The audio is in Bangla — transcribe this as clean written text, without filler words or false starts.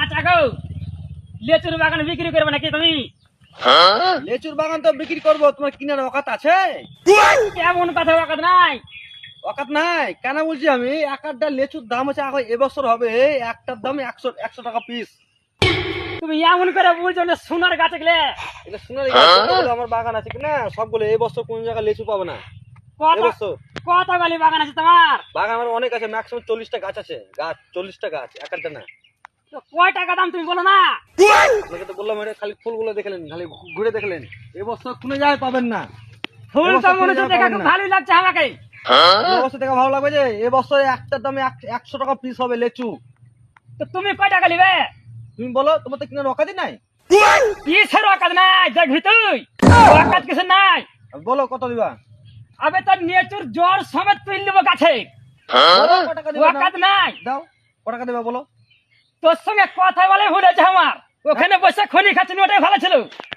চাচা গো, লেচুর বাগান বিক্রি করবে নাকি তুমি? লেচুর বাগান তো বিক্রি করবো, তোমার কিনার অকাত আছে? এমন কথা বাকাত নাই। অকাত নাই কেন বলছি আমি, এক আধটা লেচুর দাম হচ্ছে এখন এবছর হবে একটার দাম 100 টাকা পিস। তুমি এমন করে বলছো না সোনার গাছে গেলে এটা সোনারি গাছ, সবগুলো আমার বাগান আছে কিনা সবগুলো এবছর কোন জায়গায় লেচু পাবে না এবছর। কত গালি বাগান আছে তোমার? বাগান আমার অনেক আছে, ম্যাক্সিমাম 40টা গাছ আছে, গাছ 40টা গাছ, এক একটা না। তো কয় টাকা দাম তুমি বলো না? আপনাকে তো বললাম এটা খালি ফুলগুলো দেখলেন, খালি ঘুরে দেখলেন, এবছর কোনো জায়গায় পাবেন না। ফুল তো মনে হচ্ছে দেখা খুব ভালোই লাগছে আমাকে। এবছর দেখা ভালো লাগবে যে এবছর একটার দামে 100 টাকা পিস হবে লেচু। তো তুমি কয় টাকা নিবে? তুমি বলো, তোমার তো কিনার অকাতই নাই। কিসের অকাত নাই দেখবি তুই? অকাত কিছু নাই। বলো কত দিবা? আবে তোর নেচুর জ্বর সমেত তুই নেবো গাছে, বলো কত টাকা দিবা, অকাত নাই। দাও কত টাকা দিবা বলো। তোর সঙ্গে কথা বলে ভুলেছে আমার, ওখানে বসে খনি খাচ্ছি ওটাই ভালো ছিল।